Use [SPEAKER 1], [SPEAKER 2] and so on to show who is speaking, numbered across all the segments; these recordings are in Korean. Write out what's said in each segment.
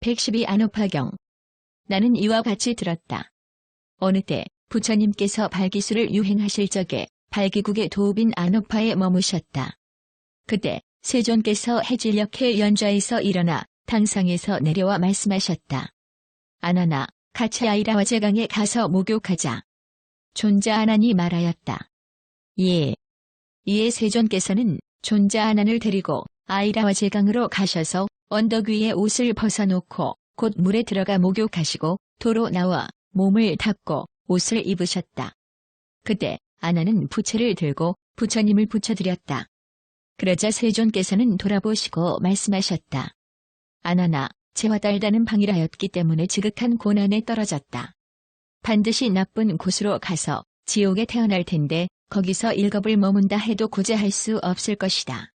[SPEAKER 1] 112 안오파경. 나는 이와 같이 들었다. 어느 때 부처님께서 발기수를 유행하실 적에 발기국의 도읍인 안오파에 머무셨다. 그때 세존께서 해질녘에 연좌에서 일어나 당상에서 내려와 말씀하셨다. 아나나, 같이 아이라와제강에 가서 목욕하자. 존자 아난이 말하였다. 예. 이에 세존께서는 존자 아난을 데리고 아이라와제강으로 가셔서 언덕 위에 옷을 벗어놓고 곧 물에 들어가 목욕하시고 도로 나와 몸을 닦고 옷을 입으셨다. 그때 아난은 부채를 들고 부처님을 부쳐드렸다. 그러자 세존께서는 돌아보시고 말씀하셨다. 아나나, 재화 달다는 방이라였기 때문에 지극한 고난에 떨어졌다. 반드시 나쁜 곳으로 가서 지옥에 태어날 텐데 거기서 일겁을 머문다 해도 구제할 수 없을 것이다.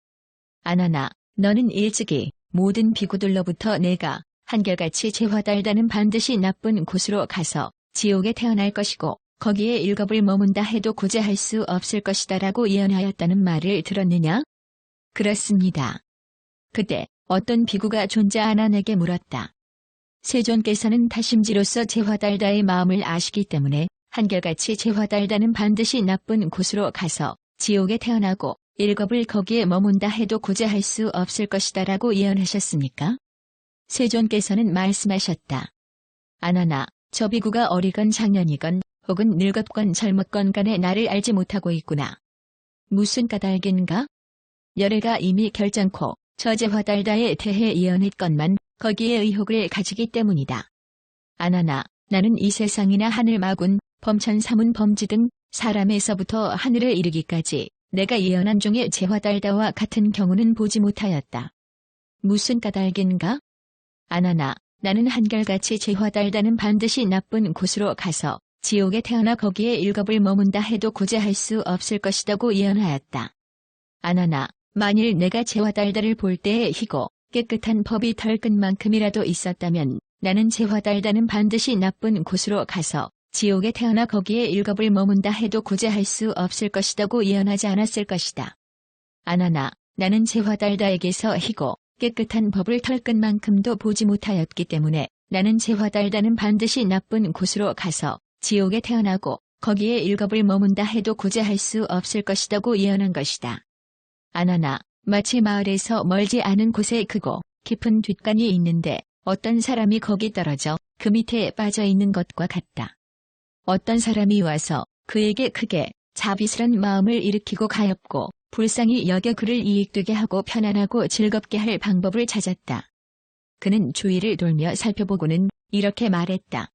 [SPEAKER 1] 아나나, 너는 일찍이 모든 비구들로부터 내가 한결같이 재화 달다는 반드시 나쁜 곳으로 가서 지옥에 태어날 것이고 거기에 일겁을 머문다 해도 구제할 수 없을 것이다라고 예언하였다는 말을 들었느냐? 그렇습니다. 그때 어떤 비구가 존자 아난에게 물었다. 세존께서는 타심지로서 재화달다의 마음을 아시기 때문에 한결같이 재화달다는 반드시 나쁜 곳으로 가서 지옥에 태어나고 일겁을 거기에 머문다 해도 구제할 수 없을 것이다라고 예언하셨습니까? 세존께서는 말씀하셨다. 아나나, 저 비구가 어리건 장년이건 혹은 늙었건 젊었건 간에 나를 알지 못하고 있구나. 무슨 까닭인가? 열애가 이미 결정코 저 재화달다에 대해 예언했건만 거기에 의혹을 가지기 때문이다. 아나나, 나는 이 세상이나 하늘 마군, 범천 사문 범지 등 사람에서부터 하늘에 이르기까지 내가 예언한 중에 재화달다와 같은 경우는 보지 못하였다. 무슨 까닭인가? 아나나, 나는 한결같이 재화달다는 반드시 나쁜 곳으로 가서 지옥에 태어나 거기에 일겁을 머문다 해도 구제할 수 없을 것이라고 예언하였다. 아나나, 만일 내가 재화달다를 볼 때에 희고 깨끗한 법이 털끝만큼이라도 있었다면 나는 재화달다는 반드시 나쁜 곳으로 가서 지옥에 태어나 거기에 일겁을 머문다 해도 구제할 수 없을 것이라고 예언하지 않았을 것이다. 아나나, 나는 재화달다에게서 희고 깨끗한 법을 털끝만큼도 보지 못하였기 때문에 나는 재화달다는 반드시 나쁜 곳으로 가서 지옥에 태어나고 거기에 일겁을 머문다 해도 구제할 수 없을 것이라고 예언한 것이다. 아나나, 마치 마을에서 멀지 않은 곳에 크고 깊은 뒷간이 있는데 어떤 사람이 거기 떨어져 그 밑에 빠져 있는 것과 같다. 어떤 사람이 와서 그에게 크게 자비스런 마음을 일으키고 가엾고 불쌍히 여겨 그를 이익되게 하고 편안하고 즐겁게 할 방법을 찾았다. 그는 주위를 돌며 살펴보고는 이렇게 말했다.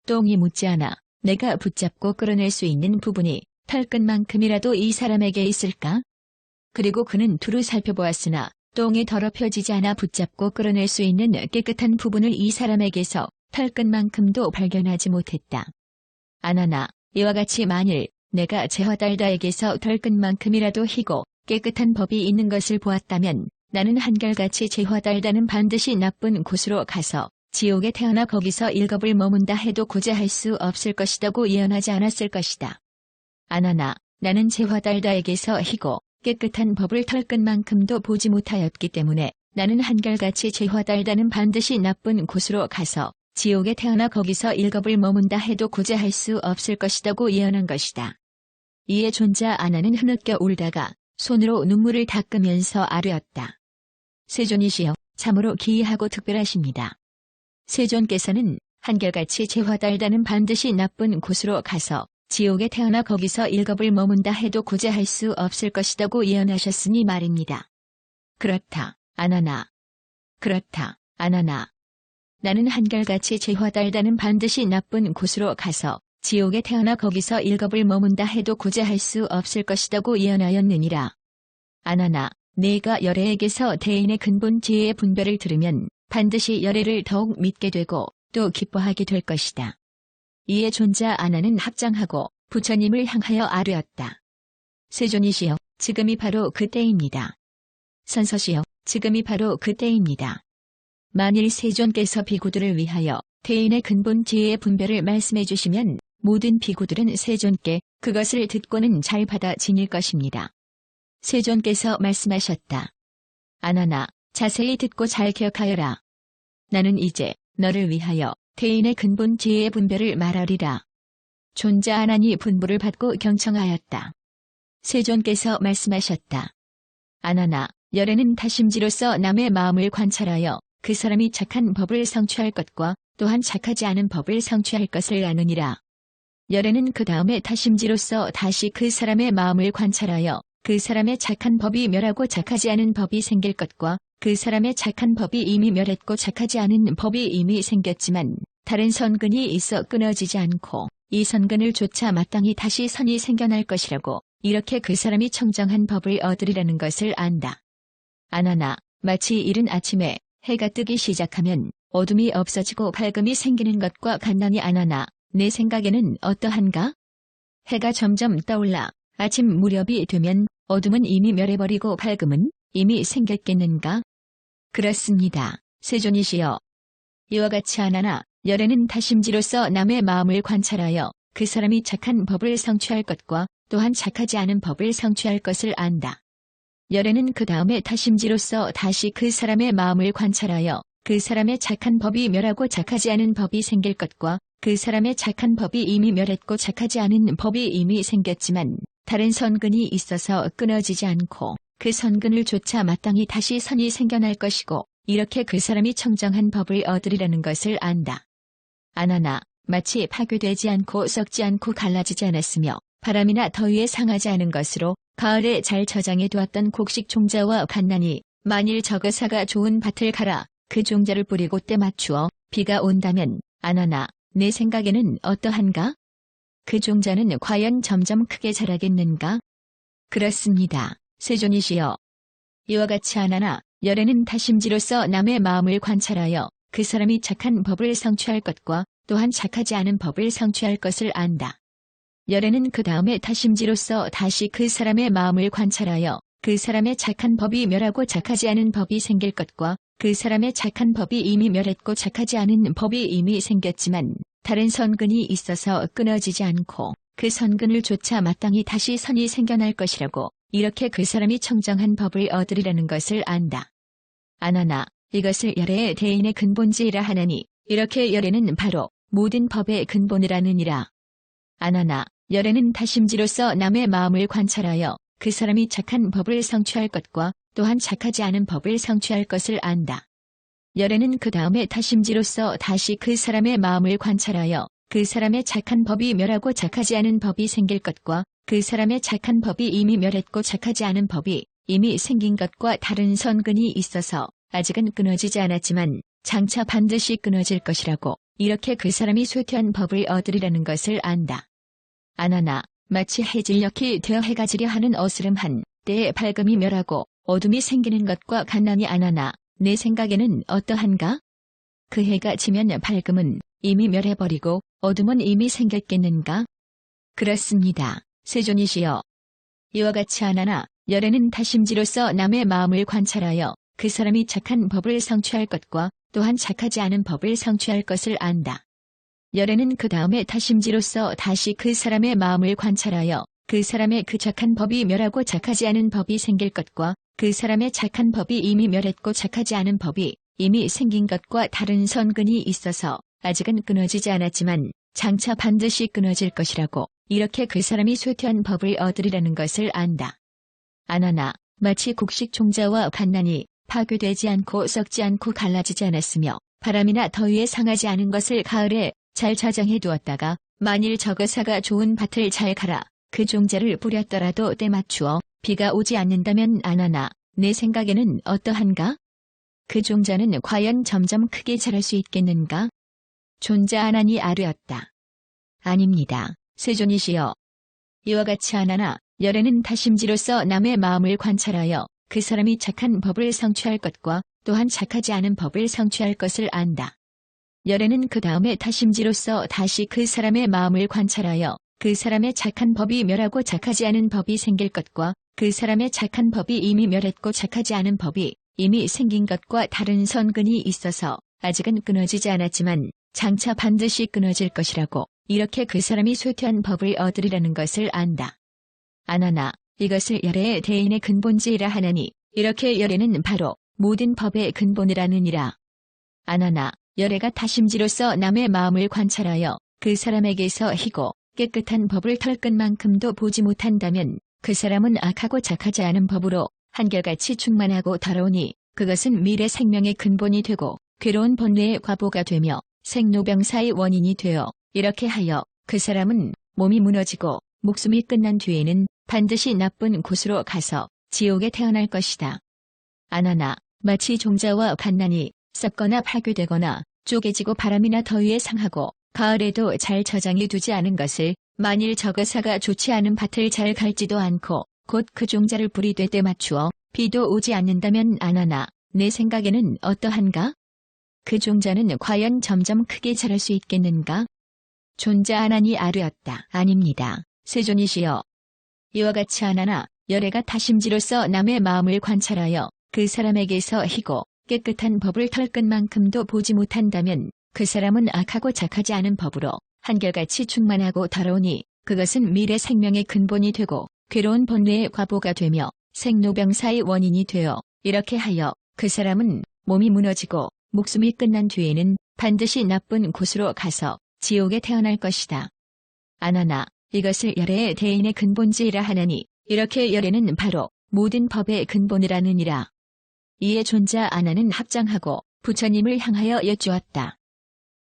[SPEAKER 1] 똥이 묻지 않아 내가 붙잡고 끌어낼 수 있는 부분이 털끝만큼이라도 이 사람에게 있을까? 그리고 그는 두루 살펴보았으나 똥이 더럽혀지지 않아 붙잡고 끌어낼 수 있는 깨끗한 부분을 이 사람에게서 털끝만큼도 발견하지 못했다. 아나나, 이와 같이 만일 내가 재화달다에게서 털끝만큼이라도 희고 깨끗한 법이 있는 것을 보았다면 나는 한결같이 재화달다는 반드시 나쁜 곳으로 가서 지옥에 태어나 거기서 일겁을 머문다 해도 구제할 수 없을 것이라고 예언하지 않았을 것이다. 아나나, 나는 재화달다에게서 희고 깨끗한 법을 털끝만큼도 보지 못하였기 때문에 나는 한결같이 재화달다는 반드시 나쁜 곳으로 가서 지옥에 태어나 거기서 일겁을 머문다 해도 구제할 수 없을 것이라고 예언한 것이다. 이에 존자 아나는 흐느껴 울다가 손으로 눈물을 닦으면서 아뢰었다. 세존이시여, 참으로 기이하고 특별하십니다. 세존께서는 한결같이 재화달다는 반드시 나쁜 곳으로 가서 지옥에 태어나 거기서 일겁을 머문다 해도 구제할 수 없을 것이라고 예언하셨으니 말입니다. 그렇다, 아나나. 그렇다, 아나나. 나는 한결같이 재화달다는 반드시 나쁜 곳으로 가서 지옥에 태어나 거기서 일겁을 머문다 해도 구제할 수 없을 것이라고 예언하였느니라. 아나나, 네가 열애에게서 대인의 근본 지혜의 분별을 들으면 반드시 열애를 더욱 믿게 되고 또 기뻐하게 될 것이다. 이에 존자 아나는 합장하고 부처님을 향하여 아뢰었다. 세존이시여, 지금이 바로 그때입니다. 선서시여, 지금이 바로 그때입니다. 만일 세존께서 비구들을 위하여 대인의 근본 지혜의 분별을 말씀해 주시면 모든 비구들은 세존께 그것을 듣고는 잘 받아 지닐 것입니다. 세존께서 말씀하셨다. 아나나, 자세히 듣고 잘 기억하여라. 나는 이제 너를 위하여 대인의 근본 지혜의 분별을 말하리라. 존자하나니 분부를 받고 경청하였다. 세존께서 말씀하셨다. 아나나, 열애는 타심지로서 남의 마음을 관찰하여 그 사람이 착한 법을 성취할 것과 또한 착하지 않은 법을 성취할 것을 아느니라. 열애는 그 다음에 타심지로서 다시 그 사람의 마음을 관찰하여 그 사람의 착한 법이 멸하고 착하지 않은 법이 생길 것과 그 사람의 착한 법이 이미 멸했고 착하지 않은 법이 이미 생겼지만 다른 선근이 있어 끊어지지 않고 이 선근을 쫓아 마땅히 다시 선이 생겨날 것이라고 이렇게 그 사람이 청정한 법을 얻으리라는 것을 안다. 아나나, 마치 이른 아침에 해가 뜨기 시작하면 어둠이 없어지고 밝음이 생기는 것과 같나니 아나나, 내 생각에는 어떠한가? 해가 점점 떠올라 아침 무렵이 되면 어둠은 이미 멸해버리고 밝음은 이미 생겼겠는가? 그렇습니다. 세존이시여. 이와 같이 아나나, 열애는 타심지로서 남의 마음을 관찰하여 그 사람이 착한 법을 성취할 것과 또한 착하지 않은 법을 성취할 것을 안다. 열애는 그 다음에 타심지로서 다시 그 사람의 마음을 관찰하여 그 사람의 착한 법이 멸하고 착하지 않은 법이 생길 것과 그 사람의 착한 법이 이미 멸했고 착하지 않은 법이 이미 생겼지만 다른 선근이 있어서 끊어지지 않고 그 선근을 쫓아 마땅히 다시 선이 생겨날 것이고 이렇게 그 사람이 청정한 법을 얻으리라는 것을 안다. 아나나, 마치 파괴되지 않고 썩지 않고 갈라지지 않았으며 바람이나 더위에 상하지 않은 것으로 가을에 잘 저장해 두었던 곡식 종자와 같나니 만일 저거사가 좋은 밭을 갈아 그 종자를 뿌리고 때 맞추어 비가 온다면 아나나, 내 생각에는 어떠한가? 그 종자는 과연 점점 크게 자라겠는가? 그렇습니다. 세존이시여. 이와 같이 아나나, 열애는 타심지로서 남의 마음을 관찰하여 그 사람이 착한 법을 성취할 것과 또한 착하지 않은 법을 성취할 것을 안다. 열애는 그 다음에 타심지로서 다시 그 사람의 마음을 관찰하여 그 사람의 착한 법이 멸하고 착하지 않은 법이 생길 것과 그 사람의 착한 법이 이미 멸했고 착하지 않은 법이 이미 생겼지만 다른 선근이 있어서 끊어지지 않고 그 선근을 쫓아 마땅히 다시 선이 생겨날 것이라고 이렇게 그 사람이 청정한 법을 얻으리라는 것을 안다. 아나나, 이것을 열애의 대인의 근본지이라 하나니 이렇게 열애는 바로 모든 법의 근본이라느니라. 아나나, 열애는 타심지로서 남의 마음을 관찰하여 그 사람이 착한 법을 성취할 것과 또한 착하지 않은 법을 성취할 것을 안다. 열애는 그 다음에 타심지로서 다시 그 사람의 마음을 관찰하여 그 사람의 착한 법이 멸하고 착하지 않은 법이 생길 것과 그 사람의 착한 법이 이미 멸했고 착하지 않은 법이 이미 생긴 것과 다른 선근이 있어서 아직은 끊어지지 않았지만 장차 반드시 끊어질 것이라고 이렇게 그 사람이 쇠퇴한 법을 얻으리라는 것을 안다. 아나나, 마치 해질녘이 되어 해가 지려 하는 어스름한 때에 밝음이 멸하고 어둠이 생기는 것과 같나니 아나나, 내 생각에는 어떠한가? 그 해가 지면 밝음은 이미 멸해버리고 어둠은 이미 생겼겠는가? 그렇습니다. 세존이시여. 이와 같이 아나나, 열애는 타심지로서 남의 마음을 관찰하여 그 사람이 착한 법을 성취할 것과 또한 착하지 않은 법을 성취할 것을 안다. 열애는 그 다음에 타심지로서 다시 그 사람의 마음을 관찰하여 그 사람의 그 착한 법이 멸하고 착하지 않은 법이 생길 것과 그 사람의 착한 법이 이미 멸했고 착하지 않은 법이 이미 생긴 것과 다른 선근이 있어서 아직은 끊어지지 않았지만 장차 반드시 끊어질 것이라고 이렇게 그 사람이 쇠퇴한 법을 얻으리라는 것을 안다. 아나나, 마치 곡식 종자와 같나니 파괴되지 않고 썩지 않고 갈라지지 않았으며 바람이나 더위에 상하지 않은 것을 가을에 잘 저장해 두었다가 만일 저거사가 좋은 밭을 잘 갈아 그 종자를 뿌렸더라도 때 맞추어 비가 오지 않는다면 아나나, 내 생각에는 어떠한가? 그 종자는 과연 점점 크게 자랄 수 있겠는가? 존자하나니 아뢰었다. 아닙니다. 세존이시여. 이와 같이 아나나, 열애는 타심지로서 남의 마음을 관찰하여 그 사람이 착한 법을 성취할 것과 또한 착하지 않은 법을 성취할 것을 안다. 열애는 그 다음에 타심지로서 다시 그 사람의 마음을 관찰하여 그 사람의 착한 법이 멸하고 착하지 않은 법이 생길 것과 그 사람의 착한 법이 이미 멸했고 착하지 않은 법이 이미 생긴 것과 다른 선근이 있어서 아직은 끊어지지 않았지만 장차 반드시 끊어질 것이라고 이렇게 그 사람이 쇠퇴한 법을 얻으리라는 것을 안다. 아나나, 이것을 열애의 대인의 근본지이라 하나니 이렇게 열애는 바로 모든 법의 근본이라느니라. 안하나 열애가 다심지로서 남의 마음을 관찰하여 그 사람에게서 희고 깨끗한 법을 털끝만큼도 보지 못한다면 그 사람은 악하고 착하지 않은 법으로 한결같이 충만하고 더러우니 그것은 미래 생명의 근본이 되고 괴로운 번뇌의 과보가 되며 생로병사의 원인이 되어 이렇게 하여 그 사람은 몸이 무너지고 목숨이 끝난 뒤에는 반드시 나쁜 곳으로 가서 지옥에 태어날 것이다. 안하나 마치 종자와 갓난이 썩거나 파괴되거나 쪼개지고 바람이나 더위에 상하고 가을에도 잘 저장해 두지 않은 것을 만일 저거사가 좋지 않은 밭을 잘 갈지도 않고 곧 그 종자를 불이 될 때 맞추어 비도 오지 않는다면 안하나 내 생각에는 어떠한가? 그 종자는 과연 점점 크게 자랄 수 있겠는가? 존자 아나니 아뢰었다. 아닙니다. 세존이시여. 이와 같이 안하나 열애가 다심지로서 남의 마음을 관찰하여 그 사람에게서 희고 깨끗한 법을 털끝만큼도 보지 못한다면 그 사람은 악하고 착하지 않은 법으로 한결같이 충만하고 더러우니 그것은 미래 생명의 근본이 되고 괴로운 번뇌의 과보가 되며 생로병사의 원인이 되어 이렇게 하여 그 사람은 몸이 무너지고 목숨이 끝난 뒤에는 반드시 나쁜 곳으로 가서 지옥에 태어날 것이다. 안하나 이것을 열애의 대인의 근본지이라 하나니 이렇게 열애는 바로 모든 법의 근본이라느니라. 이에 존자 안하는 합장하고 부처님을 향하여 여쭈었다.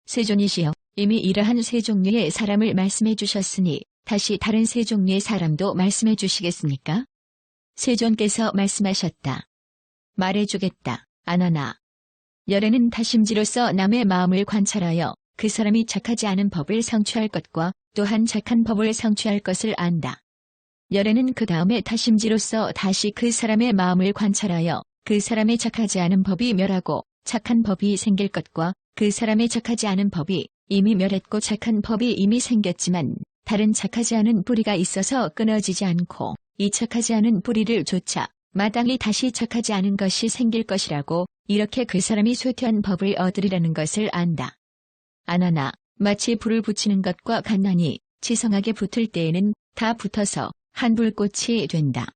[SPEAKER 1] 세존이시여, 이미 이러한 세 종류의 사람을 말씀해 주셨으니 다시 다른 세 종류의 사람도 말씀해 주시겠습니까? 세존께서 말씀하셨다. 말해주겠다. 안하나 열애는 다심지로서 남의 마음을 관찰하여 그 사람이 착하지 않은 법을 성취할 것과 또한 착한 법을 성취할 것을 안다. 열애는 그 다음에 다심지로서 다시 그 사람의 마음을 관찰하여 그 사람의 착하지 않은 법이 멸하고 착한 법이 생길 것과 그 사람의 착하지 않은 법이 이미 멸했고 착한 법이 이미 생겼지만 다른 착하지 않은 뿌리가 있어서 끊어지지 않고 이 착하지 않은 뿌리를 쫓아 마땅히 다시 착하지 않은 것이 생길 것이라고 이렇게 그 사람이 쇠퇴한 법을 얻으리라는 것을 안다. 안하나 마치 불을 붙이는 것과 같나니 지성하게 붙을 때에는 다 붙어서 한 불꽃이 된다.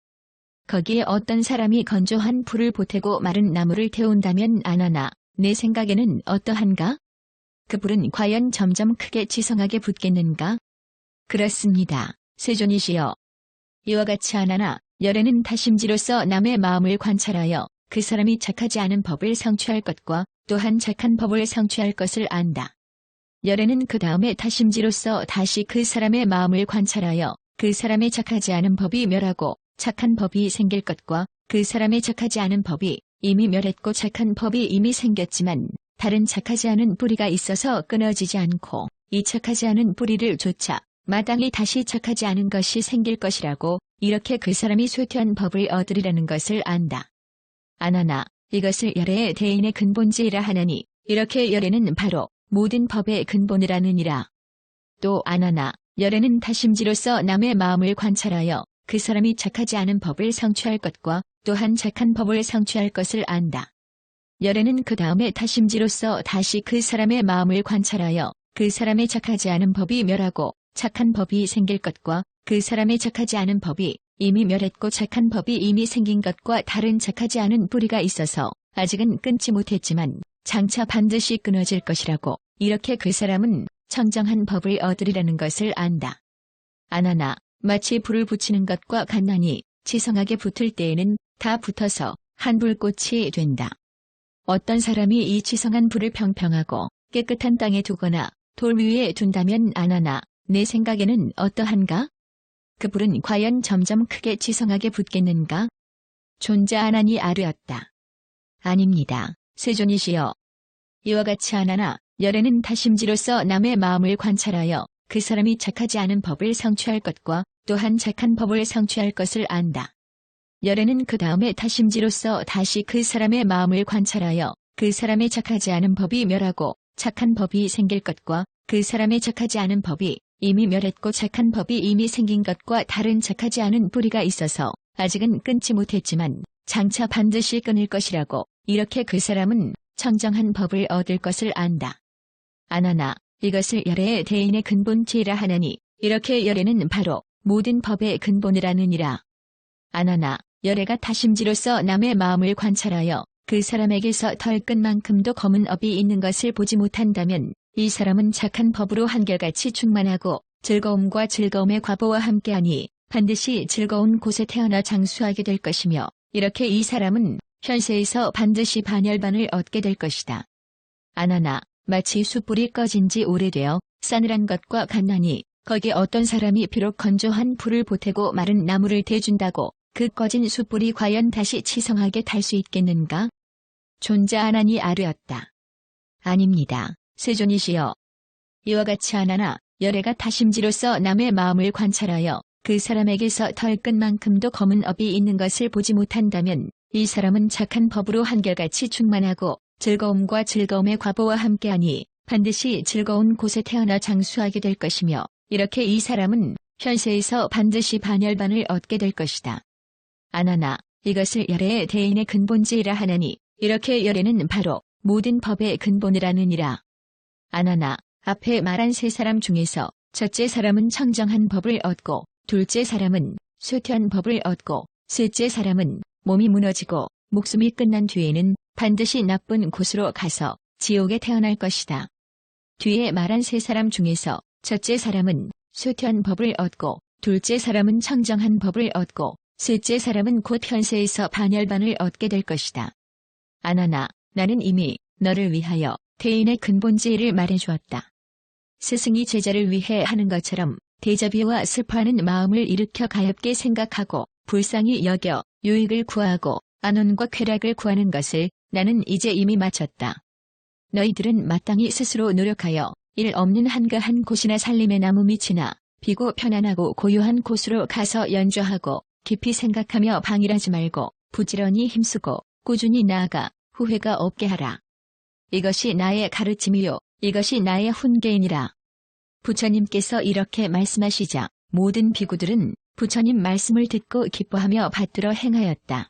[SPEAKER 1] 거기에 어떤 사람이 건조한 불을 보태고 마른 나무를 태운다면 안하나 내 생각에는 어떠한가? 그 불은 과연 점점 크게 지성하게 붙겠는가? 그렇습니다. 세존이시여. 이와 같이 안하나 열애는 다심지로서 남의 마음을 관찰하여 그 사람이 착하지 않은 법을 성취할 것과 또한 착한 법을 성취할 것을 안다. 열애는 그 다음에 다심지로서 다시 그 사람의 마음을 관찰하여 그 사람의 착하지 않은 법이 멸하고 착한 법이 생길 것과 그 사람의 착하지 않은 법이 이미 멸했고 착한 법이 이미 생겼지만 다른 착하지 않은 뿌리가 있어서 끊어지지 않고 이 착하지 않은 뿌리를 쫓아 마땅히 다시 착하지 않은 것이 생길 것이라고 이렇게 그 사람이 쇠퇴한 법을 얻으리라는 것을 안다. 안하나 이것을 열애의 대인의 근본지이라 하나니 이렇게 열애는 바로 모든 법의 근본이라느니라. 또 안하나 열애는 다심지로서 남의 마음을 관찰하여 그 사람이 착하지 않은 법을 성취할 것과 또한 착한 법을 성취할 것을 안다. 열애는 그 다음에 다심지로서 다시 그 사람의 마음을 관찰하여 그 사람의 착하지 않은 법이 멸하고 착한 법이 생길 것과 그 사람의 착하지 않은 법이 이미 멸했고 착한 법이 이미 생긴 것과 다른 착하지 않은 뿌리가 있어서 아직은 끊지 못했지만 장차 반드시 끊어질 것이라고 이렇게 그 사람은 청정한 법을 얻으리라는 것을 안다. 안하나 마치 불을 붙이는 것과 같나니 지성하게 붙을 때에는 다 붙어서 한 불꽃이 된다. 어떤 사람이 이 지성한 불을 평평하고 깨끗한 땅에 두거나 돌 위에 둔다면 안하나 내 생각에는 어떠한가? 그 불은 과연 점점 크게 지성하게 붙겠는가? 존자 안하니 아뢰었다. 아닙니다. 세존이시여. 이와 같이 안하나 열애는 다심지로서 남의 마음을 관찰하여 그 사람이 착하지 않은 법을 성취할 것과 또한 착한 법을 성취할 것을 안다. 열애는 그 다음에 다심지로서 다시 그 사람의 마음을 관찰하여 그 사람의 착하지 않은 법이 멸하고 착한 법이 생길 것과 그 사람의 착하지 않은 법이 이미 멸했고 착한 법이 이미 생긴 것과 다른 착하지 않은 뿌리가 있어서 아직은 끊지 못했지만 장차 반드시 끊을 것이라고 이렇게 그 사람은 청정한 법을 얻을 것을 안다. 안하나 이것을 열애의 대인의 근본지이라 하나니 이렇게 열애는 바로 모든 법의 근본이라느니라. 안하나 열애가 다심지로서 남의 마음을 관찰하여 그 사람에게서 털끝만큼도 검은 업이 있는 것을 보지 못한다면 이 사람은 착한 법으로 한결같이 충만하고 즐거움과 즐거움의 과보와 함께하니 반드시 즐거운 곳에 태어나 장수하게 될 것이며 이렇게 이 사람은 현세에서 반드시 반열반을 얻게 될 것이다. 아나나 마치 숯불이 꺼진 지 오래되어 싸늘한 것과 같나니 거기에 어떤 사람이 비록 건조한 불을 보태고 마른 나무를 대준다고 그 꺼진 숯불이 과연 다시 치성하게 탈 수 있겠는가? 존자 아나니 아뢰었다. 아닙니다. 세존이시여. 이와 같이 아나나 열애가 타심지로서 남의 마음을 관찰하여 그 사람에게서 털끝만큼도 검은 업이 있는 것을 보지 못한다면 이 사람은 착한 법으로 한결같이 충만하고 즐거움과 즐거움의 과보와 함께하니 반드시 즐거운 곳에 태어나 장수하게 될 것이며 이렇게 이 사람은 현세에서 반드시 반열반을 얻게 될 것이다. 아나나 이것을 열애의 대인의 근본지이라 하나니 이렇게 열애는 바로 모든 법의 근본이라느니라. 아나나 앞에 말한 세 사람 중에서 첫째 사람은 청정한 법을 얻고 둘째 사람은 쇠퇴한 법을 얻고 셋째 사람은 몸이 무너지고 목숨이 끝난 뒤에는 반드시 나쁜 곳으로 가서 지옥에 태어날 것이다. 뒤에 말한 세 사람 중에서 첫째 사람은 쇠퇴한 법을 얻고 둘째 사람은 청정한 법을 얻고 셋째 사람은 곧 현세에서 반열반을 얻게 될 것이다. 아나나 나는 이미 너를 위하여 대인의 근본지혜를 말해주었다. 스승이 제자를 위해 하는 것처럼 대자비와 슬퍼하는 마음을 일으켜 가엾게 생각하고 불쌍히 여겨 유익을 구하고 안온과 쾌락을 구하는 것을 나는 이제 이미 마쳤다. 너희들은 마땅히 스스로 노력하여 일 없는 한가한 곳이나 살림의 나무 밑이나 비고 편안하고 고요한 곳으로 가서 연주하고 깊이 생각하며 방일하지 말고 부지런히 힘쓰고 꾸준히 나아가 후회가 없게 하라. 이것이 나의 가르침이요 이것이 나의 훈계이니라. 부처님께서 이렇게 말씀하시자 모든 비구들은 부처님 말씀을 듣고 기뻐하며 받들어 행하였다.